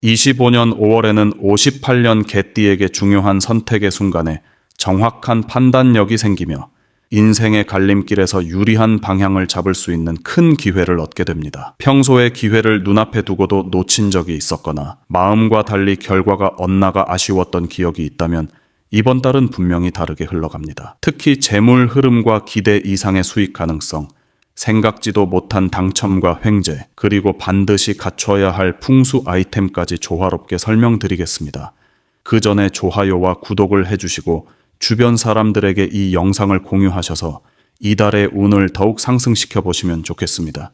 25년 5월에는 58년 개띠에게 중요한 선택의 순간에 정확한 판단력이 생기며 인생의 갈림길에서 유리한 방향을 잡을 수 있는 큰 기회를 얻게 됩니다. 평소에 기회를 눈앞에 두고도 놓친 적이 있었거나 마음과 달리 결과가 엇나가 아쉬웠던 기억이 있다면 이번 달은 분명히 다르게 흘러갑니다. 특히 재물 흐름과 기대 이상의 수익 가능성, 생각지도 못한 당첨과 횡재, 그리고 반드시 갖춰야 할 풍수 아이템까지 조화롭게 설명드리겠습니다. 그 전에 좋아요와 구독을 해주시고 주변 사람들에게 이 영상을 공유하셔서 이달의 운을 더욱 상승시켜 보시면 좋겠습니다.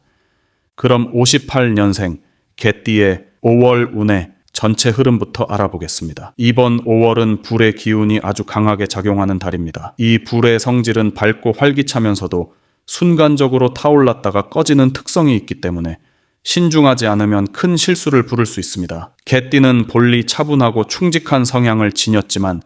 그럼 58년생 개띠의 5월 운의 전체 흐름부터 알아보겠습니다. 이번 5월은 불의 기운이 아주 강하게 작용하는 달입니다. 이 불의 성질은 밝고 활기차면서도 순간적으로 타올랐다가 꺼지는 특성이 있기 때문에 신중하지 않으면 큰 실수를 부를 수 있습니다. 개띠는 본리 차분하고 충직한 성향을 지녔지만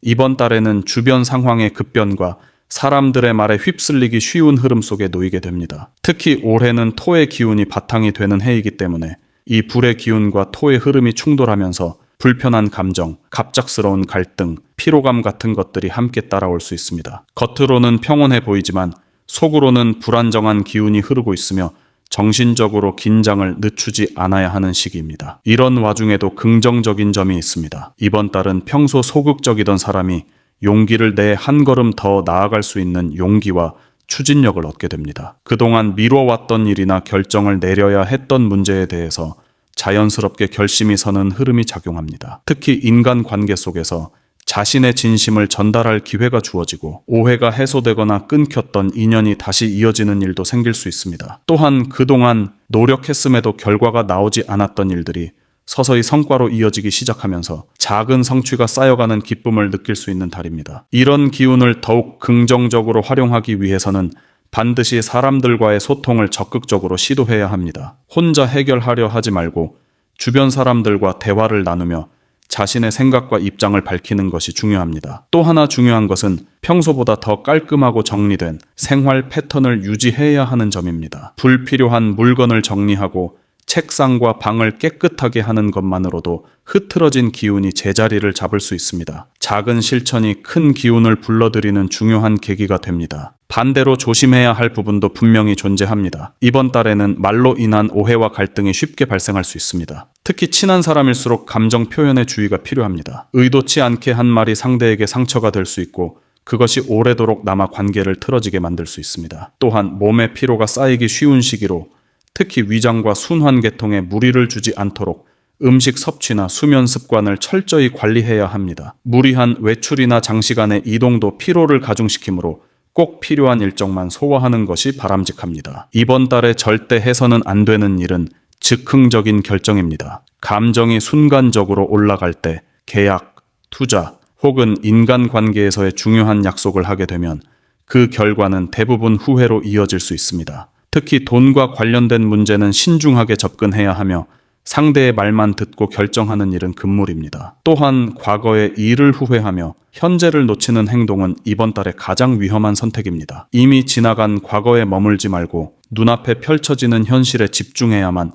이번 달에는 주변 상황의 급변과 사람들의 말에 휩쓸리기 쉬운 흐름 속에 놓이게 됩니다. 특히 올해는 토의 기운이 바탕이 되는 해이기 때문에 이 불의 기운과 토의 흐름이 충돌하면서 불편한 감정, 갑작스러운 갈등, 피로감 같은 것들이 함께 따라올 수 있습니다. 겉으로는 평온해 보이지만 속으로는 불안정한 기운이 흐르고 있으며 정신적으로 긴장을 늦추지 않아야 하는 시기입니다. 이런 와중에도 긍정적인 점이 있습니다. 이번 달은 평소 소극적이던 사람이 용기를 내 한 걸음 더 나아갈 수 있는 용기와 추진력을 얻게 됩니다. 그동안 미뤄왔던 일이나 결정을 내려야 했던 문제에 대해서 자연스럽게 결심이 서는 흐름이 작용합니다. 특히 인간관계 속에서 자신의 진심을 전달할 기회가 주어지고 오해가 해소되거나 끊겼던 인연이 다시 이어지는 일도 생길 수 있습니다. 또한 그동안 노력했음에도 결과가 나오지 않았던 일들이 서서히 성과로 이어지기 시작하면서 작은 성취가 쌓여가는 기쁨을 느낄 수 있는 달입니다. 이런 기운을 더욱 긍정적으로 활용하기 위해서는 반드시 사람들과의 소통을 적극적으로 시도해야 합니다. 혼자 해결하려 하지 말고 주변 사람들과 대화를 나누며 자신의 생각과 입장을 밝히는 것이 중요합니다. 또 하나 중요한 것은 평소보다 더 깔끔하고 정리된 생활 패턴을 유지해야 하는 점입니다. 불필요한 물건을 정리하고 책상과 방을 깨끗하게 하는 것만으로도 흐트러진 기운이 제자리를 잡을 수 있습니다. 작은 실천이 큰 기운을 불러들이는 중요한 계기가 됩니다. 반대로 조심해야 할 부분도 분명히 존재합니다. 이번 달에는 말로 인한 오해와 갈등이 쉽게 발생할 수 있습니다. 특히 친한 사람일수록 감정 표현에 주의가 필요합니다. 의도치 않게 한 말이 상대에게 상처가 될 수 있고 그것이 오래도록 남아 관계를 틀어지게 만들 수 있습니다. 또한 몸의 피로가 쌓이기 쉬운 시기로 특히 위장과 순환계통에 무리를 주지 않도록 음식 섭취나 수면 습관을 철저히 관리해야 합니다. 무리한 외출이나 장시간의 이동도 피로를 가중시키므로 꼭 필요한 일정만 소화하는 것이 바람직합니다. 이번 달에 절대 해서는 안 되는 일은 즉흥적인 결정입니다. 감정이 순간적으로 올라갈 때 계약, 투자 혹은 인간관계에서의 중요한 약속을 하게 되면 그 결과는 대부분 후회로 이어질 수 있습니다. 특히 돈과 관련된 문제는 신중하게 접근해야 하며 상대의 말만 듣고 결정하는 일은 금물입니다. 또한 과거의 일을 후회하며 현재를 놓치는 행동은 이번 달에 가장 위험한 선택입니다. 이미 지나간 과거에 머물지 말고 눈앞에 펼쳐지는 현실에 집중해야만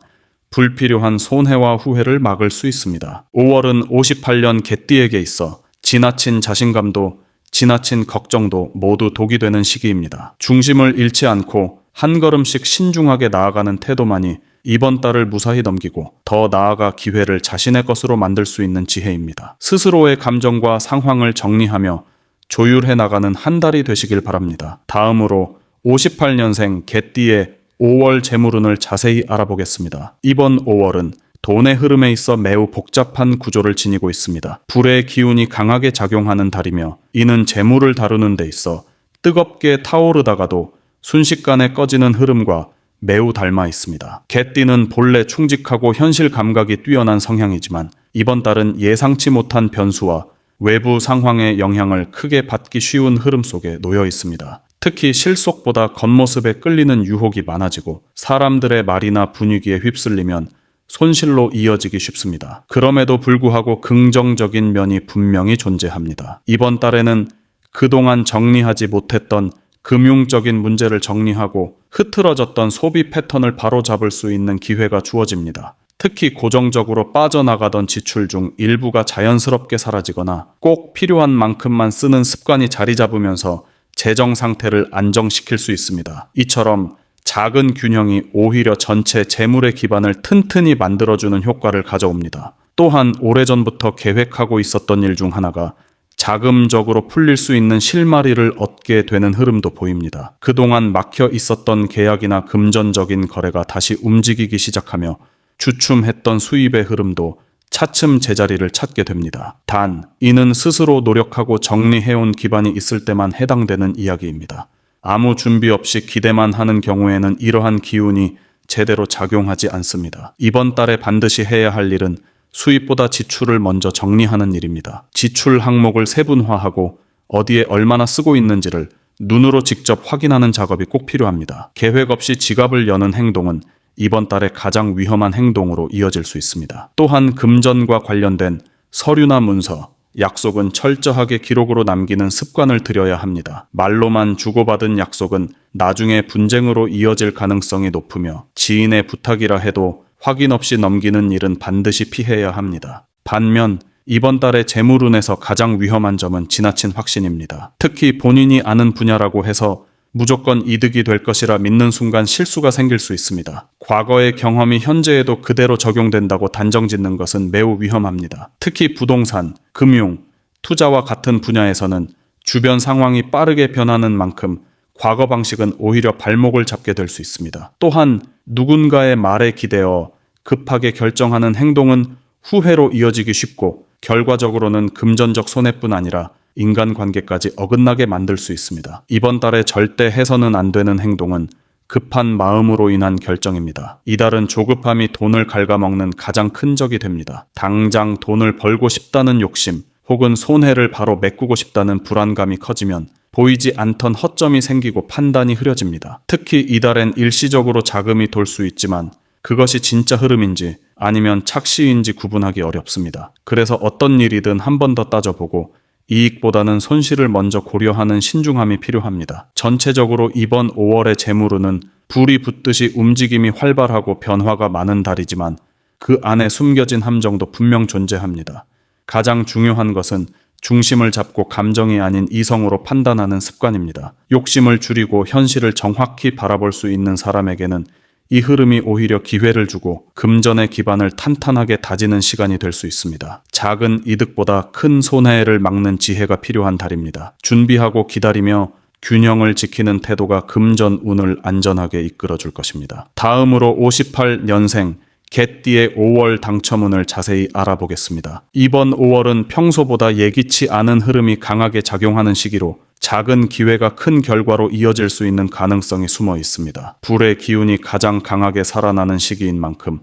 불필요한 손해와 후회를 막을 수 있습니다. 5월은 58년 개띠에게 있어 지나친 자신감도 지나친 걱정도 모두 독이 되는 시기입니다. 중심을 잃지 않고 한 걸음씩 신중하게 나아가는 태도만이 이번 달을 무사히 넘기고 더 나아가 기회를 자신의 것으로 만들 수 있는 지혜입니다. 스스로의 감정과 상황을 정리하며 조율해 나가는 한 달이 되시길 바랍니다. 다음으로 58년생 개띠의 5월 재물운을 자세히 알아보겠습니다. 이번 5월은 돈의 흐름에 있어 매우 복잡한 구조를 지니고 있습니다. 불의 기운이 강하게 작용하는 달이며 이는 재물을 다루는 데 있어 뜨겁게 타오르다가도 순식간에 꺼지는 흐름과 매우 닮아 있습니다. 개띠는 본래 충직하고 현실 감각이 뛰어난 성향이지만 이번 달은 예상치 못한 변수와 외부 상황의 영향을 크게 받기 쉬운 흐름 속에 놓여 있습니다. 특히 실속보다 겉모습에 끌리는 유혹이 많아지고 사람들의 말이나 분위기에 휩쓸리면 손실로 이어지기 쉽습니다. 그럼에도 불구하고 긍정적인 면이 분명히 존재합니다. 이번 달에는 그동안 정리하지 못했던 금융적인 문제를 정리하고 흐트러졌던 소비 패턴을 바로잡을 수 있는 기회가 주어집니다. 특히 고정적으로 빠져나가던 지출 중 일부가 자연스럽게 사라지거나 꼭 필요한 만큼만 쓰는 습관이 자리 잡으면서 재정 상태를 안정시킬 수 있습니다. 이처럼 작은 균형이 오히려 전체 재물의 기반을 튼튼히 만들어주는 효과를 가져옵니다. 또한 오래전부터 계획하고 있었던 일 중 하나가 자금적으로 풀릴 수 있는 실마리를 얻게 되는 흐름도 보입니다. 그동안 막혀 있었던 계약이나 금전적인 거래가 다시 움직이기 시작하며 주춤했던 수입의 흐름도 차츰 제자리를 찾게 됩니다. 단, 이는 스스로 노력하고 정리해온 기반이 있을 때만 해당되는 이야기입니다. 아무 준비 없이 기대만 하는 경우에는 이러한 기운이 제대로 작용하지 않습니다. 이번 달에 반드시 해야 할 일은 수입보다 지출을 먼저 정리하는 일입니다. 지출 항목을 세분화하고 어디에 얼마나 쓰고 있는지를 눈으로 직접 확인하는 작업이 꼭 필요합니다. 계획 없이 지갑을 여는 행동은 이번 달에 가장 위험한 행동으로 이어질 수 있습니다. 또한 금전과 관련된 서류나 문서, 약속은 철저하게 기록으로 남기는 습관을 들여야 합니다. 말로만 주고받은 약속은 나중에 분쟁으로 이어질 가능성이 높으며 지인의 부탁이라 해도 확인 없이 넘기는 일은 반드시 피해야 합니다. 반면 이번 달의 재물운에서 가장 위험한 점은 지나친 확신입니다. 특히 본인이 아는 분야라고 해서 무조건 이득이 될 것이라 믿는 순간 실수가 생길 수 있습니다. 과거의 경험이 현재에도 그대로 적용된다고 단정짓는 것은 매우 위험합니다. 특히 부동산, 금융, 투자와 같은 분야에서는 주변 상황이 빠르게 변하는 만큼 과거 방식은 오히려 발목을 잡게 될 수 있습니다. 또한 누군가의 말에 기대어 급하게 결정하는 행동은 후회로 이어지기 쉽고 결과적으로는 금전적 손해뿐 아니라 인간관계까지 어긋나게 만들 수 있습니다. 이번 달에 절대 해서는 안 되는 행동은 급한 마음으로 인한 결정입니다. 이달은 조급함이 돈을 갉아먹는 가장 큰 적이 됩니다. 당장 돈을 벌고 싶다는 욕심 혹은 손해를 바로 메꾸고 싶다는 불안감이 커지면 보이지 않던 허점이 생기고 판단이 흐려집니다. 특히 이달엔 일시적으로 자금이 돌 수 있지만 그것이 진짜 흐름인지 아니면 착시인지 구분하기 어렵습니다. 그래서 어떤 일이든 한 번 더 따져보고 이익보다는 손실을 먼저 고려하는 신중함이 필요합니다. 전체적으로 이번 5월의 재물운은 불이 붙듯이 움직임이 활발하고 변화가 많은 달이지만 그 안에 숨겨진 함정도 분명 존재합니다. 가장 중요한 것은 중심을 잡고 감정이 아닌 이성으로 판단하는 습관입니다. 욕심을 줄이고 현실을 정확히 바라볼 수 있는 사람에게는 이 흐름이 오히려 기회를 주고 금전의 기반을 탄탄하게 다지는 시간이 될 수 있습니다. 작은 이득보다 큰 손해를 막는 지혜가 필요한 달입니다. 준비하고 기다리며 균형을 지키는 태도가 금전 운을 안전하게 이끌어줄 것입니다. 다음으로 58년생 개띠의 5월 당첨운을 자세히 알아보겠습니다. 이번 5월은 평소보다 예기치 않은 흐름이 강하게 작용하는 시기로 작은 기회가 큰 결과로 이어질 수 있는 가능성이 숨어 있습니다. 불의 기운이 가장 강하게 살아나는 시기인 만큼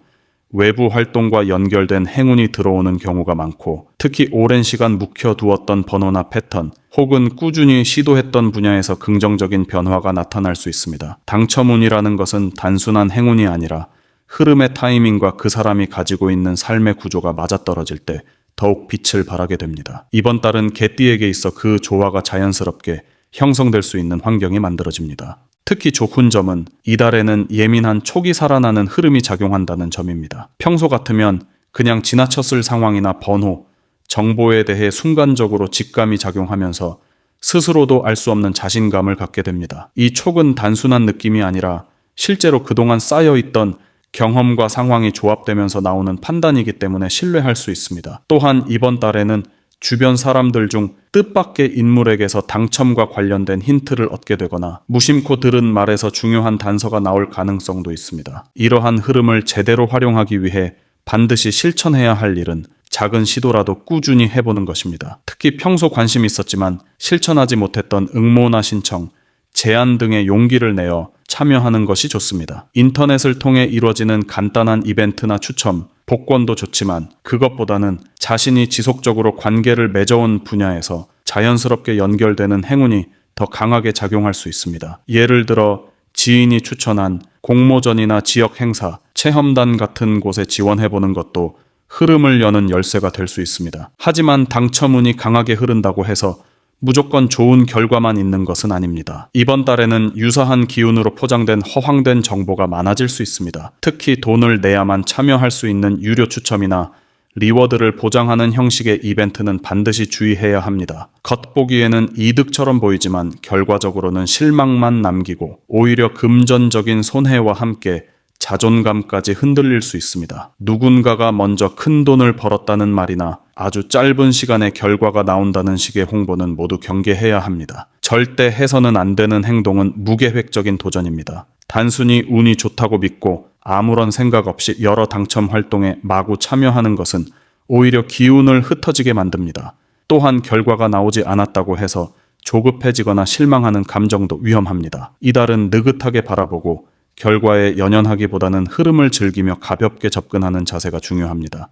외부 활동과 연결된 행운이 들어오는 경우가 많고 특히 오랜 시간 묵혀두었던 번호나 패턴 혹은 꾸준히 시도했던 분야에서 긍정적인 변화가 나타날 수 있습니다. 당첨운이라는 것은 단순한 행운이 아니라 흐름의 타이밍과 그 사람이 가지고 있는 삶의 구조가 맞아떨어질 때 더욱 빛을 발하게 됩니다. 이번 달은 개띠에게 있어 그 조화가 자연스럽게 형성될 수 있는 환경이 만들어집니다. 특히 좋은 점은 이달에는 예민한 촉이 살아나는 흐름이 작용한다는 점입니다. 평소 같으면 그냥 지나쳤을 상황이나 번호, 정보에 대해 순간적으로 직감이 작용하면서 스스로도 알 수 없는 자신감을 갖게 됩니다. 이 촉은 단순한 느낌이 아니라 실제로 그동안 쌓여있던 경험과 상황이 조합되면서 나오는 판단이기 때문에 신뢰할 수 있습니다. 또한 이번 달에는 주변 사람들 중 뜻밖의 인물에게서 당첨과 관련된 힌트를 얻게 되거나 무심코 들은 말에서 중요한 단서가 나올 가능성도 있습니다. 이러한 흐름을 제대로 활용하기 위해 반드시 실천해야 할 일은 작은 시도라도 꾸준히 해보는 것입니다. 특히 평소 관심이 있었지만 실천하지 못했던 응모나 신청, 제안 등의 용기를 내어 참여하는 것이 좋습니다. 인터넷을 통해 이루어지는 간단한 이벤트나 추첨, 복권도 좋지만 그것보다는 자신이 지속적으로 관계를 맺어온 분야에서 자연스럽게 연결되는 행운이 더 강하게 작용할 수 있습니다. 예를 들어 지인이 추천한 공모전이나 지역 행사, 체험단 같은 곳에 지원해보는 것도 흐름을 여는 열쇠가 될 수 있습니다. 하지만 당첨운이 강하게 흐른다고 해서 무조건 좋은 결과만 있는 것은 아닙니다. 이번 달에는 유사한 기운으로 포장된 허황된 정보가 많아질 수 있습니다. 특히 돈을 내야만 참여할 수 있는 유료 추첨이나 리워드를 보장하는 형식의 이벤트는 반드시 주의해야 합니다. 겉보기에는 이득처럼 보이지만 결과적으로는 실망만 남기고 오히려 금전적인 손해와 함께 자존감까지 흔들릴 수 있습니다. 누군가가 먼저 큰 돈을 벌었다는 말이나 아주 짧은 시간에 결과가 나온다는 식의 홍보는 모두 경계해야 합니다. 절대 해서는 안 되는 행동은 무계획적인 도전입니다. 단순히 운이 좋다고 믿고 아무런 생각 없이 여러 당첨 활동에 마구 참여하는 것은 오히려 기운을 흩어지게 만듭니다. 또한 결과가 나오지 않았다고 해서 조급해지거나 실망하는 감정도 위험합니다. 이달은 느긋하게 바라보고 결과에 연연하기보다는 흐름을 즐기며 가볍게 접근하는 자세가 중요합니다.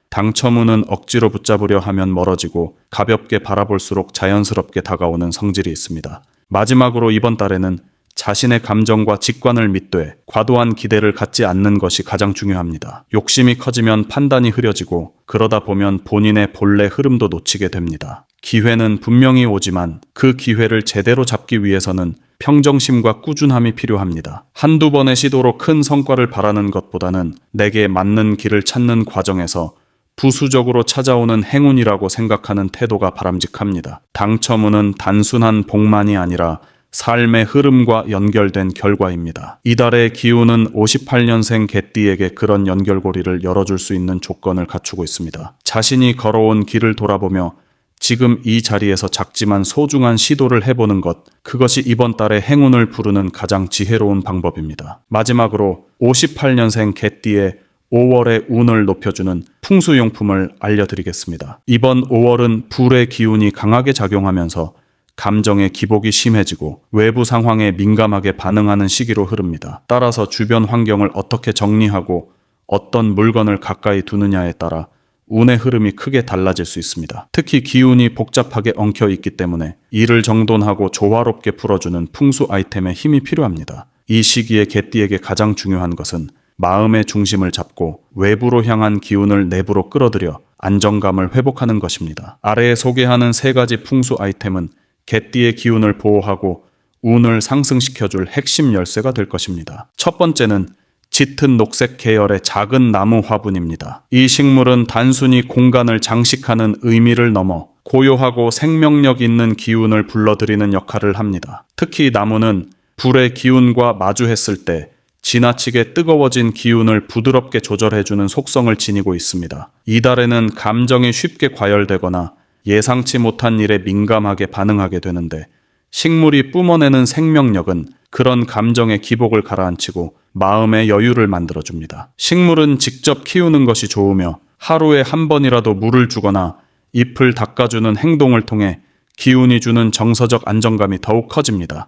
당첨운은 억지로 붙잡으려 하면 멀어지고 가볍게 바라볼수록 자연스럽게 다가오는 성질이 있습니다. 마지막으로 이번 달에는 자신의 감정과 직관을 믿되 과도한 기대를 갖지 않는 것이 가장 중요합니다. 욕심이 커지면 판단이 흐려지고 그러다 보면 본인의 본래 흐름도 놓치게 됩니다. 기회는 분명히 오지만 그 기회를 제대로 잡기 위해서는 평정심과 꾸준함이 필요합니다. 한두 번의 시도로 큰 성과를 바라는 것보다는 내게 맞는 길을 찾는 과정에서 부수적으로 찾아오는 행운이라고 생각하는 태도가 바람직합니다. 당첨운은 단순한 복만이 아니라 삶의 흐름과 연결된 결과입니다. 이달의 기운은 58년생 개띠에게 그런 연결고리를 열어줄 수 있는 조건을 갖추고 있습니다. 자신이 걸어온 길을 돌아보며 지금 이 자리에서 작지만 소중한 시도를 해보는 것, 그것이 이번 달의 행운을 부르는 가장 지혜로운 방법입니다. 마지막으로 58년생 개띠의 5월의 운을 높여주는 풍수용품을 알려드리겠습니다. 이번 5월은 불의 기운이 강하게 작용하면서 감정의 기복이 심해지고 외부 상황에 민감하게 반응하는 시기로 흐릅니다. 따라서 주변 환경을 어떻게 정리하고 어떤 물건을 가까이 두느냐에 따라 운의 흐름이 크게 달라질 수 있습니다. 특히 기운이 복잡하게 엉켜 있기 때문에 이를 정돈하고 조화롭게 풀어주는 풍수 아이템의 힘이 필요합니다. 이 시기에 개띠에게 가장 중요한 것은 마음의 중심을 잡고 외부로 향한 기운을 내부로 끌어들여 안정감을 회복하는 것입니다. 아래에 소개하는 3가지 풍수 아이템은 개띠의 기운을 보호하고 운을 상승시켜줄 핵심 열쇠가 될 것입니다. 첫 번째는 짙은 녹색 계열의 작은 나무 화분입니다. 이 식물은 단순히 공간을 장식하는 의미를 넘어 고요하고 생명력 있는 기운을 불러들이는 역할을 합니다. 특히 나무는 불의 기운과 마주했을 때 지나치게 뜨거워진 기운을 부드럽게 조절해주는 속성을 지니고 있습니다. 이달에는 감정이 쉽게 과열되거나 예상치 못한 일에 민감하게 반응하게 되는데 식물이 뿜어내는 생명력은 그런 감정의 기복을 가라앉히고 마음의 여유를 만들어줍니다. 식물은 직접 키우는 것이 좋으며 하루에 한 번이라도 물을 주거나 잎을 닦아주는 행동을 통해 기운이 주는 정서적 안정감이 더욱 커집니다.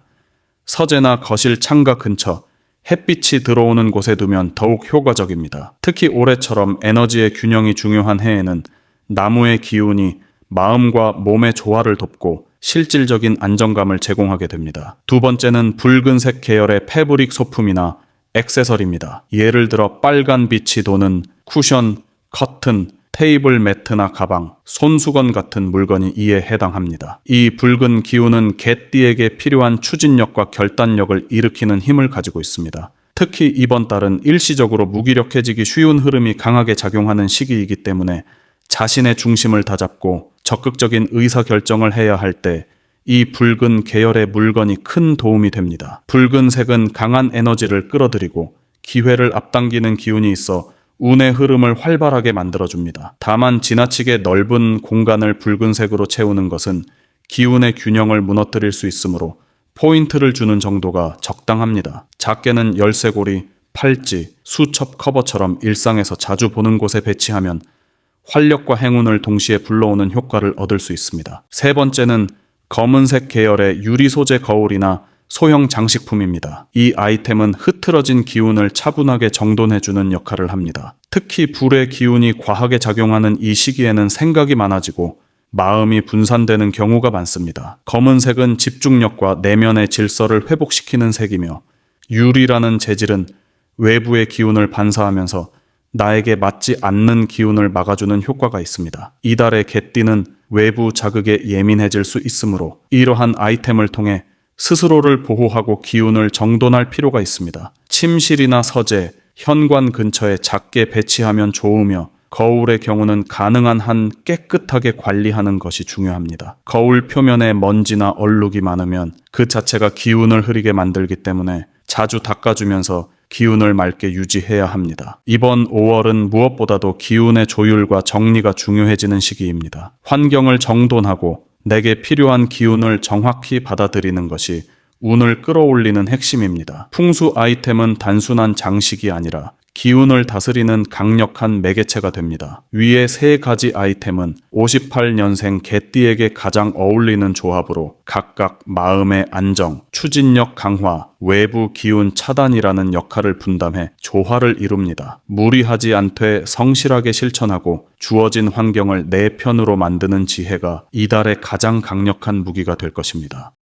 서재나 거실 창가 근처, 햇빛이 들어오는 곳에 두면 더욱 효과적입니다. 특히 올해처럼 에너지의 균형이 중요한 해에는 나무의 기운이 마음과 몸의 조화를 돕고 실질적인 안정감을 제공하게 됩니다. 두 번째는 붉은색 계열의 패브릭 소품이나 액세서리입니다. 예를 들어 빨간 빛이 도는 쿠션, 커튼, 테이블 매트나 가방, 손수건 같은 물건이 이에 해당합니다. 이 붉은 기운은 개띠에게 필요한 추진력과 결단력을 일으키는 힘을 가지고 있습니다. 특히 이번 달은 일시적으로 무기력해지기 쉬운 흐름이 강하게 작용하는 시기이기 때문에 자신의 중심을 다잡고 적극적인 의사결정을 해야 할 때 이 붉은 계열의 물건이 큰 도움이 됩니다. 붉은색은 강한 에너지를 끌어들이고 기회를 앞당기는 기운이 있어 운의 흐름을 활발하게 만들어줍니다. 다만 지나치게 넓은 공간을 붉은색으로 채우는 것은 기운의 균형을 무너뜨릴 수 있으므로 포인트를 주는 정도가 적당합니다. 작게는 열쇠고리, 팔찌, 수첩 커버처럼 일상에서 자주 보는 곳에 배치하면 활력과 행운을 동시에 불러오는 효과를 얻을 수 있습니다. 세 번째는 검은색 계열의 유리 소재 거울이나 소형 장식품입니다. 이 아이템은 흐트러진 기운을 차분하게 정돈해주는 역할을 합니다. 특히 불의 기운이 과하게 작용하는 이 시기에는 생각이 많아지고 마음이 분산되는 경우가 많습니다. 검은색은 집중력과 내면의 질서를 회복시키는 색이며 유리라는 재질은 외부의 기운을 반사하면서 나에게 맞지 않는 기운을 막아주는 효과가 있습니다. 이달의 개띠는 외부 자극에 예민해질 수 있으므로 이러한 아이템을 통해 스스로를 보호하고 기운을 정돈할 필요가 있습니다. 침실이나 서재, 현관 근처에 작게 배치하면 좋으며 거울의 경우는 가능한 한 깨끗하게 관리하는 것이 중요합니다. 거울 표면에 먼지나 얼룩이 많으면 그 자체가 기운을 흐리게 만들기 때문에 자주 닦아주면서 기운을 맑게 유지해야 합니다. 이번 5월은 무엇보다도 기운의 조율과 정리가 중요해지는 시기입니다. 환경을 정돈하고 내게 필요한 기운을 정확히 받아들이는 것이 운을 끌어올리는 핵심입니다. 풍수 아이템은 단순한 장식이 아니라 기운을 다스리는 강력한 매개체가 됩니다. 위의 세 가지 아이템은 58년생 개띠에게 가장 어울리는 조합으로 각각 마음의 안정, 추진력 강화, 외부 기운 차단이라는 역할을 분담해 조화를 이룹니다. 무리하지 않되 성실하게 실천하고 주어진 환경을 내 편으로 만드는 지혜가 이달의 가장 강력한 무기가 될 것입니다.